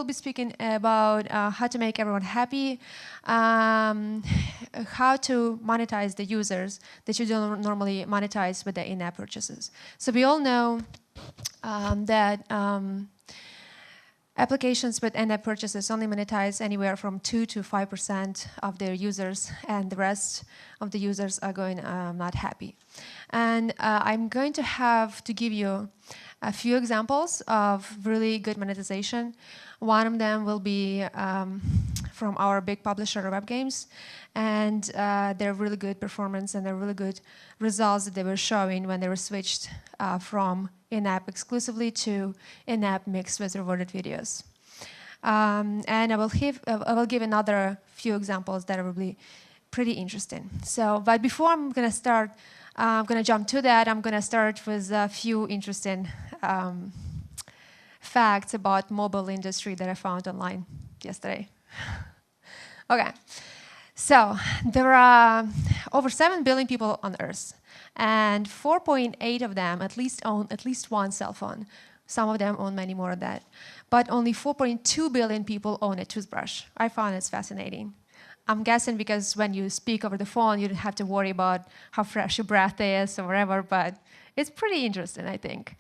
will be speaking about how to make everyone happy, how to monetize the users that you don't normally monetize with the in-app purchases. So we all know that applications with in-app purchases only monetize anywhere from 2 to 5% of their users, and the rest of the users are going not happy. And I'm going to have to give you a few examples of really good monetization. One of them will be from our big publisher, Web Games, and their really good performance and their really good results that they were showing when they were switched from in-app exclusively to in-app mixed with rewarded videos. And I will give another few examples that will be pretty interesting. So, but before I'm going to start, I'm going to jump to that. I'm going to start with a few interesting facts about mobile industry that I found online yesterday. Okay, so there are over 7 billion people on Earth, and 4.8 of them at least own at least one cell phone. Some of them own many more than that. But only 4.2 billion people own a toothbrush. I found it fascinating. I'm guessing because when you speak over the phone, you don't have to worry about how fresh your breath is or whatever, but it's pretty interesting, I think.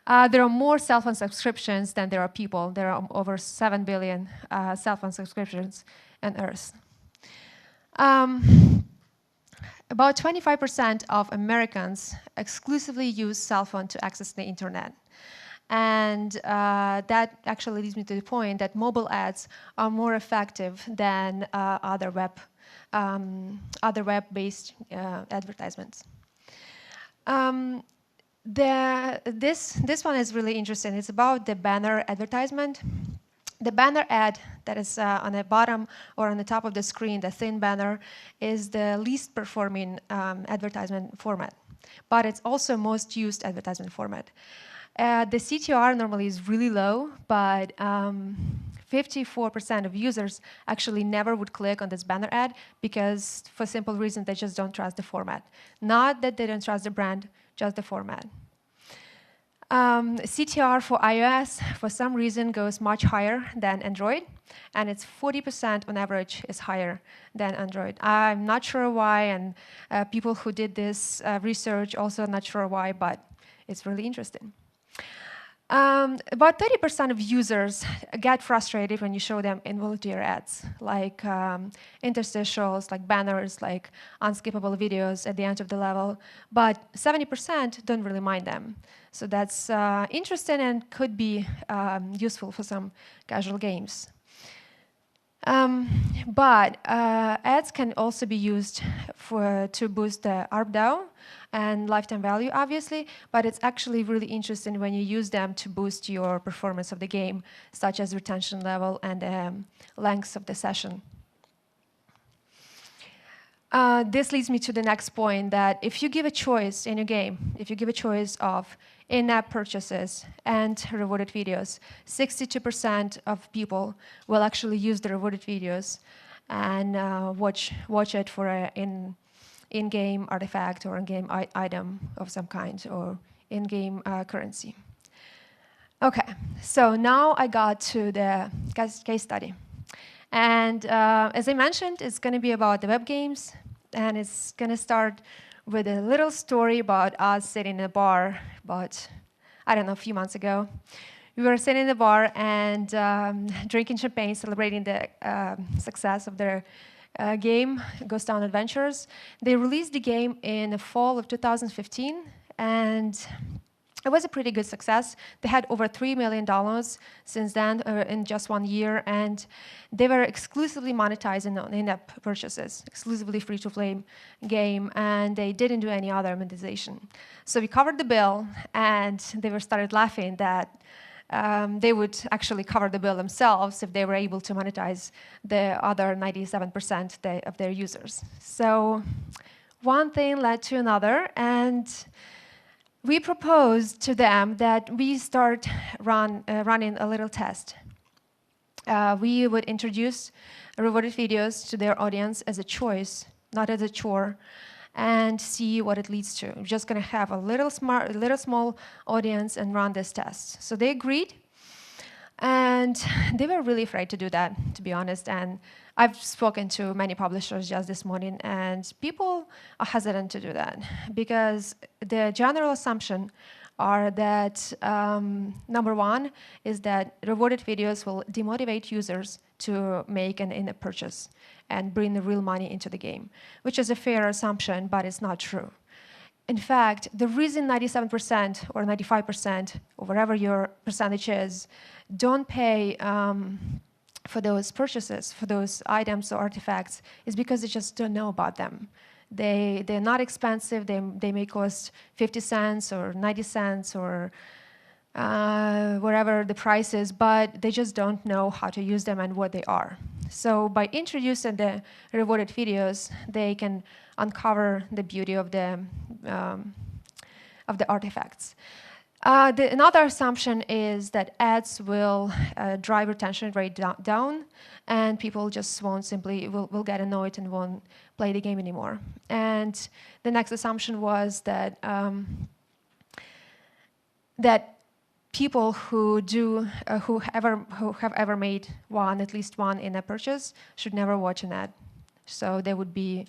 There are more cell phone subscriptions than there are people. There are over 7 billion cell phone subscriptions on Earth. About 25% of Americans exclusively use cell phone to access the internet. And that actually leads me to the point that mobile ads are more effective than other web-based advertisements. This one is really interesting. It's about the banner advertisement. The banner ad that is on the bottom or on the top of the screen, the thin banner, is the least performing advertisement format, but it's also most used advertisement format. The CTR normally is really low, but 54% of users actually never would click on this banner ad because, for simple reason, they just don't trust the format. Not that they don't trust the brand, just the format. CTR for iOS, for some reason, goes much higher than Android, and it's 40% on average is higher than Android. I'm not sure why, and people who did this research also not sure why, but it's really interesting. About 30% of users get frustrated when you show them involuntary ads, like interstitials, like banners, like unskippable videos at the end of the level, but 70% don't really mind them. So that's interesting and could be useful for some casual games. But ads can also be used to boost the ARPDAU and lifetime value, obviously, but it's actually really interesting when you use them to boost your performance of the game, such as retention level and length of the session. This leads me to the next point, that if you give a choice in your game, if you give a choice of in-app purchases and rewarded videos, 62% of people will actually use the rewarded videos and watch it for an in-game artifact or in-game item of some kind or in-game currency. Okay, so now I got to the case study. And as I mentioned, it's going to be about the web games, and it's going to start with a little story about us sitting in a bar about, I don't know, a few months ago. We were sitting in the bar and drinking champagne, celebrating the success of their game, Ghost Town Adventures. They released the game in the fall of 2015, and it was a pretty good success. They had over $3 million since then in just 1 year, and they were exclusively monetizing on in-app purchases, exclusively free-to-play game, and they didn't do any other monetization. So we covered the bill, and they started laughing that they would actually cover the bill themselves if they were able to monetize the other 97% of their users. So one thing led to another, and we proposed to them that we start running a little test. We would introduce rewarded videos to their audience as a choice, not as a chore, and see what it leads to. We're just going to have a little small audience and run this test. So they agreed. And they were really afraid to do that, to be honest. And I've spoken to many publishers just this morning, and people are hesitant to do that because the general assumption are that number one is that rewarded videos will demotivate users to make an in-app purchase and bring the real money into the game, which is a fair assumption, but it's not true. In fact, the reason 97% or 95% or whatever your percentage is don't pay for those purchases, for those items or artifacts, is because they just don't know about them. They're not expensive. They may cost 50 cents or 90 cents or whatever the price is, but they just don't know how to use them and what they are. So by introducing the rewarded videos, they can uncover the beauty of the artifacts. Another assumption is that ads will drive retention rate down, and people just will get annoyed and won't play the game anymore. And the next assumption was that that people who have ever made at least one in-app purchase should never watch an ad. So they would be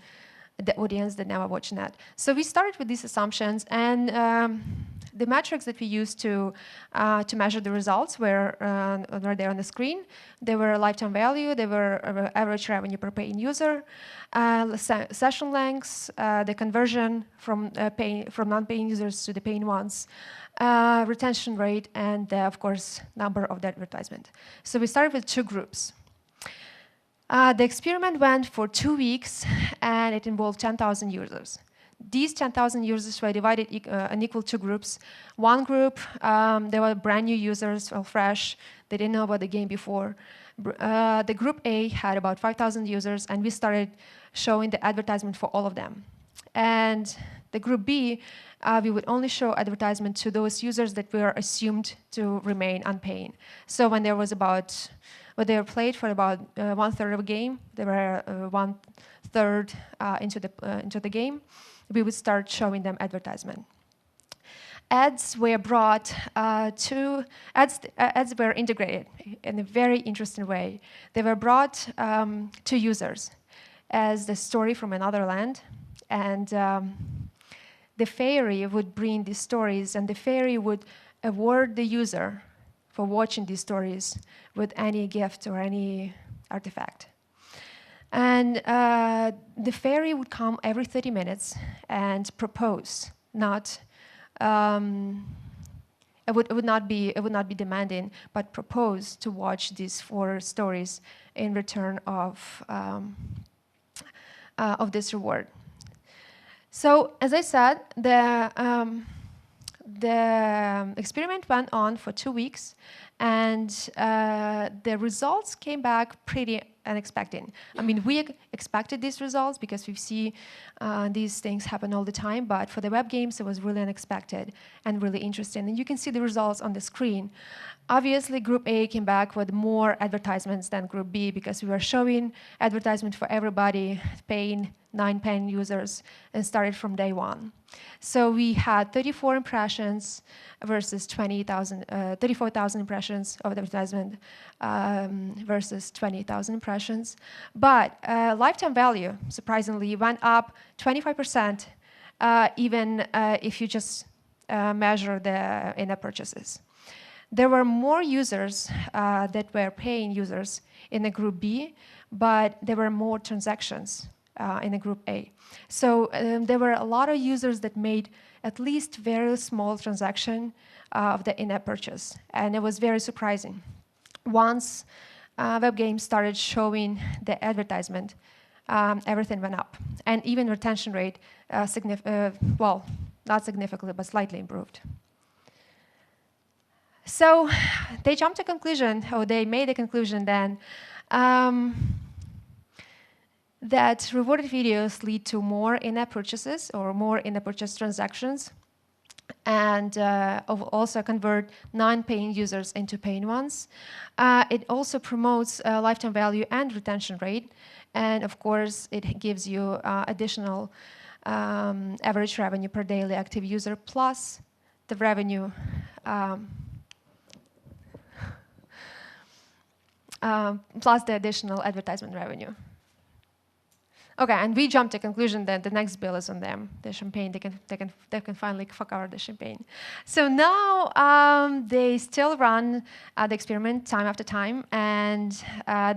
the audience that never watch an ad. So we started with these assumptions, and the metrics that we used to measure the results were there on the screen. They were lifetime value, they were average revenue per paying user, session lengths, the conversion from non-paying users to the paying ones, retention rate, and of course, number of the advertisement. So we started with two groups. The experiment went for 2 weeks, and it involved 10,000 users. These 10,000 users were divided in equal two groups. One group, they were brand new users, well, fresh. They didn't know about the game before. The group A had about 5,000 users, and we started showing the advertisement for all of them. And the group B, we would only show advertisement to those users that were assumed to remain unpaying. So when there was when they were played for about 1/3 of a game, they were 1/3 into the game, we would start showing them advertisement. Ads were brought ads were integrated in a very interesting way. They were brought to users as the story from another land, and the fairy would bring these stories, and the fairy would award the user for watching these stories with any gift or any artifact. And the fairy would come every 30 minutes and propose, it would not be demanding, but propose to watch these 4 stories in return of this reward. So, as I said, the experiment went on for 2 weeks, and the results came back pretty unexpected. I mean, we expected these results because we see these things happen all the time, but for the web games, it was really unexpected and really interesting. And you can see the results on the screen. Obviously, Group A came back with more advertisements than Group B because we were showing advertisement for everybody, paying 9 users, and started from day 1. So we had 34 impressions versus 34,000 impressions of advertisement versus 20,000 impressions. But lifetime value, surprisingly, went up 25%, even if you just measure the in-app purchases. There were more users that were paying users in the Group B, but there were more transactions in the Group A. So there were a lot of users that made at least very small transaction of the in-app purchase, and it was very surprising. Once web games started showing the advertisement, everything went up, and even retention rate, well, not significantly, but slightly improved. So they jumped to conclusion, or they made a conclusion then, that rewarded videos lead to more in-app purchases or more in-app purchase transactions, and also convert non-paying users into paying ones. It also promotes lifetime value and retention rate, and of course, it gives you additional average revenue per daily active user plus the revenue plus the additional advertisement revenue. Okay, and we jumped to conclusion that the next bill is on them. The champagne, they can finally fuck over the champagne. So now they still run the experiment time after time, and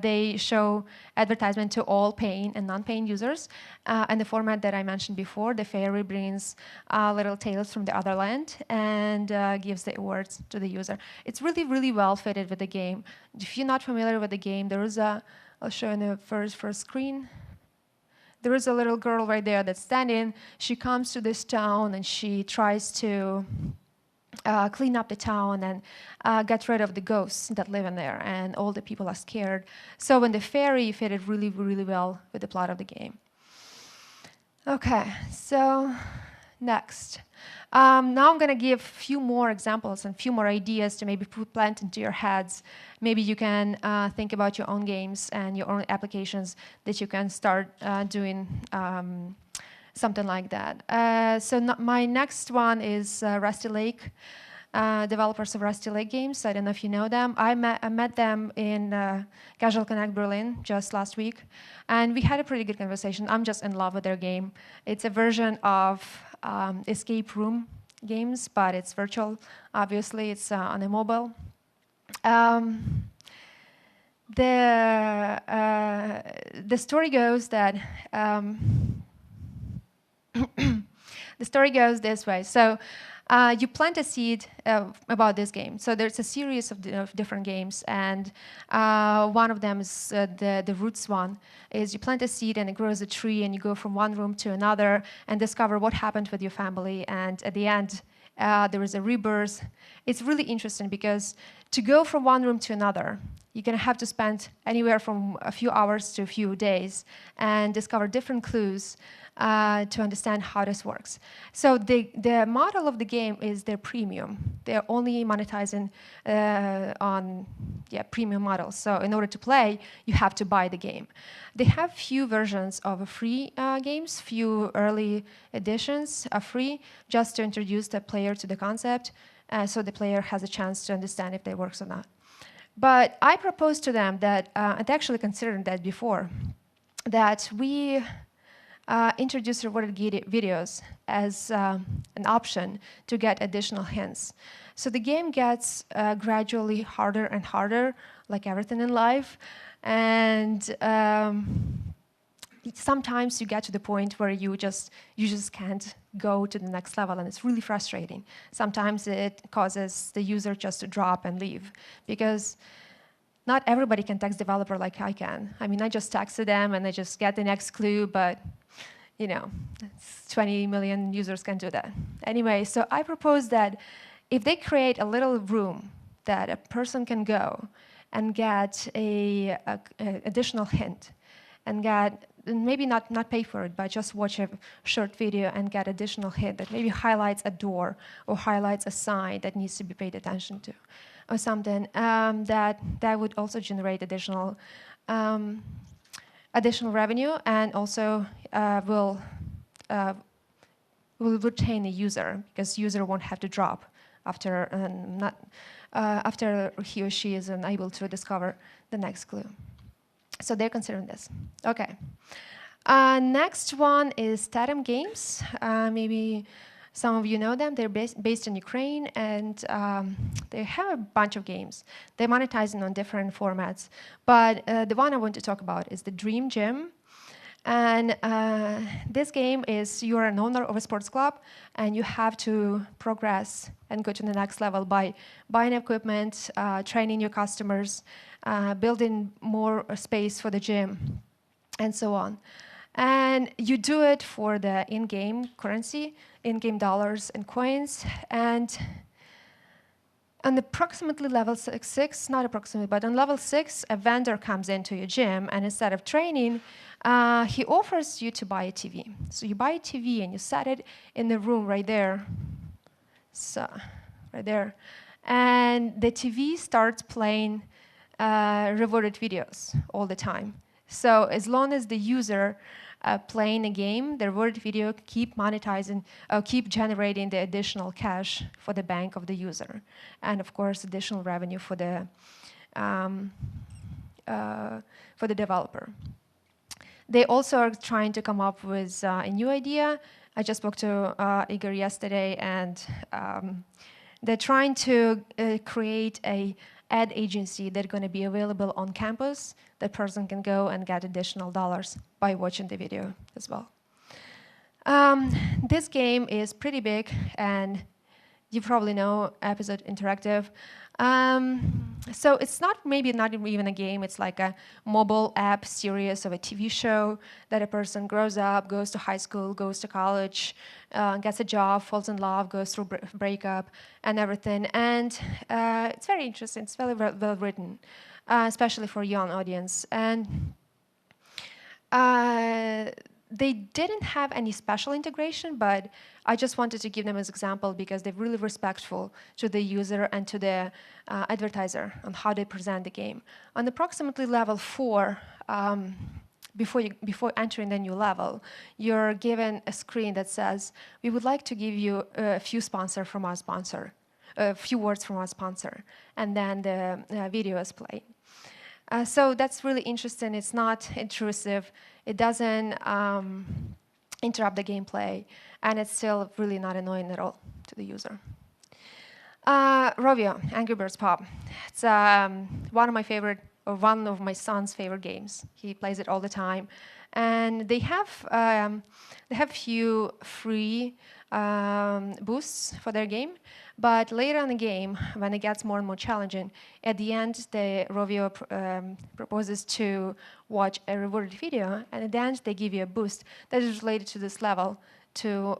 they show advertisement to all paying and non-paying users. And the format that I mentioned before, the fairy brings little tales from the other land and gives the awards to the user. It's really, really well fitted with the game. If you're not familiar with the game, there is a, I'll show you in the first screen. There is a little girl right there that's standing. She comes to this town and she tries to clean up the town and get rid of the ghosts that live in there. And all the people are scared. So when the fairy fitted really, really well with the plot of the game. Okay, so next. Now I'm going to give a few more examples and a few more ideas to maybe plant into your heads. Maybe you can think about your own games and your own applications that you can start doing something like that. So my next one is Rusty Lake, developers of Rusty Lake games. I don't know if you know them. I met them in Casual Connect Berlin just last week, and we had a pretty good conversation. I'm just in love with their game. It's a version of escape room games, but it's virtual. Obviously, it's on a mobile. The story goes that the story goes this way. So you plant a seed about this game. So there's a series of different games, and one of them is the roots one. Is you plant a seed and it grows a tree, and you go from one room to another and discover what happened with your family. And at the end, there is a rebirth. It's really interesting because to go from one room to another, you're going to have to spend anywhere from a few hours to a few days and discover different clues to understand how this works. So the model of the game is their premium. They're only monetizing on premium models. So in order to play, you have to buy the game. They have few versions of free games, few early editions are free, just to introduce the player to the concept, so the player has a chance to understand if they works or not. But I proposed to them that, and actually considered that before, that we introduce rewarded videos as an option to get additional hints. So the game gets gradually harder and harder, like everything in life. And sometimes you get to the point where you just can't go to the next level, and it's really frustrating. Sometimes it causes the user just to drop and leave, because not everybody can text developer like I can. I mean, I just texted them and I just get the next clue, but 20 million users can do that. Anyway, so I propose that if they create a little room that a person can go and get a additional hint, and get, maybe not pay for it, but just watch a short video and get additional hint that maybe highlights a door or highlights a sign that needs to be paid attention to, or something, that would also generate additional revenue, and also will retain the user, because user won't have to drop after after he or she is unable to discover the next clue. So they're considering this. Okay. Next one is Tatum Games. Maybe some of you know them. They're based in Ukraine, and they have a bunch of games. They're monetizing on different formats. But the one I want to talk about is the Dream Gym. And this game is, you're an owner of a sports club, and you have to progress and go to the next level by buying equipment, training your customers, building more space for the gym, and so on. And you do it for the in-game currency, in-game dollars and coins. And on approximately level 6, not approximately, but on level 6, a vendor comes into your gym, and instead of training, he offers you to buy a TV. So you buy a TV and you set it in the room right there. So, right there. And the TV starts playing rewarded videos all the time. So as long as the user playing a game, the rewarded video keep monetizing, keep generating the additional cash for the bank of the user, and of course additional revenue for the for the developer. They also are trying to come up with a new idea. I just spoke to Igor yesterday, and they're trying to create a ad agency that's going to be available on campus. That person can go and get additional dollars by watching the video as well. This game is pretty big, and you probably know Episode Interactive. So it's maybe not even a game, it's like a mobile app series of a TV show that a person grows up, goes to high school, goes to college, gets a job, falls in love, goes through breakup and everything. And it's very interesting, it's very well written, especially for a young audience. And they didn't have any special integration, but I just wanted to give them as example because they're really respectful to the user and to the advertiser on how they present the game. On approximately level 4, before entering the new level, you're given a screen that says, we would like to give you a few sponsor from our sponsor, a few words from our sponsor, and then the video is played. So that's really interesting. It's not intrusive. It doesn't interrupt the gameplay, and it's still really not annoying at all to the user. Rodeo, Angry Birds Pop. It's one of my favorite, or one of my son's favorite games. He plays it all the time, and they have few free boosts for their game. But later in the game, when it gets more and more challenging, at the end, the Rodeo proposes to watch a rewarded video, and at the end, they give you a boost that is related to this level to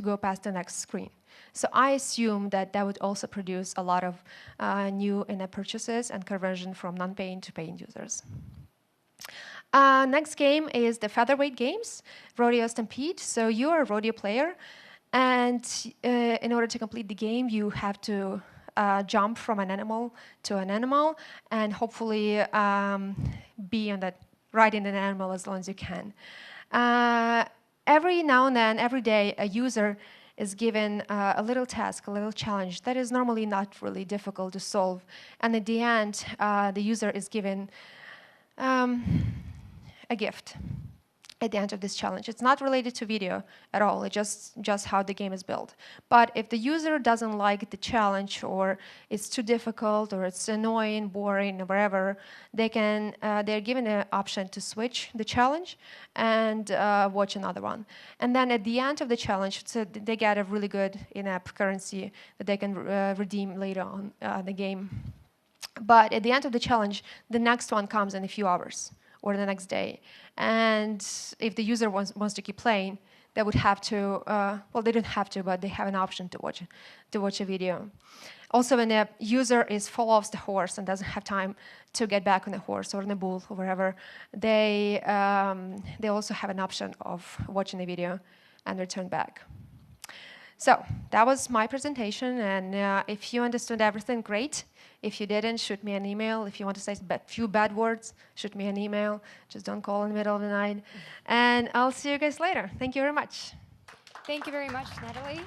go past the next screen. So I assume that that would also produce a lot of new in-app purchases and conversion from non-paying to paying users. Next game is the Featherweight games, Rodeo Stampede. So you're a rodeo player, and in order to complete the game, you have to jump from an animal to an animal, and hopefully be on that, riding an animal as long as you can. Every now and then, every day, a user is given a little task, a little challenge that is normally not really difficult to solve. And at the end, the user is given a gift at the end of this challenge. It's not related to video at all. It's just how the game is built. But if the user doesn't like the challenge, or it's too difficult, or it's annoying, boring, or whatever, they're given the option to switch the challenge and watch another one. And then at the end of the challenge, so they get a really good in-app currency that they can redeem later on the game. But at the end of the challenge, the next one comes in a few hours, or the next day. And if the user wants to keep playing, they would have to, well, they don't have to, but they have an option to watch a video. Also, when the user falls off the horse and doesn't have time to get back on the horse or on the bull or wherever, they also have an option of watching the video and return back. So that was my presentation, and if you understood everything, great. If you didn't, shoot me an email. If you want to say a few bad words, shoot me an email. Just don't call in the middle of the night. And I'll see you guys later. Thank you very much. Thank you very much, Natalie.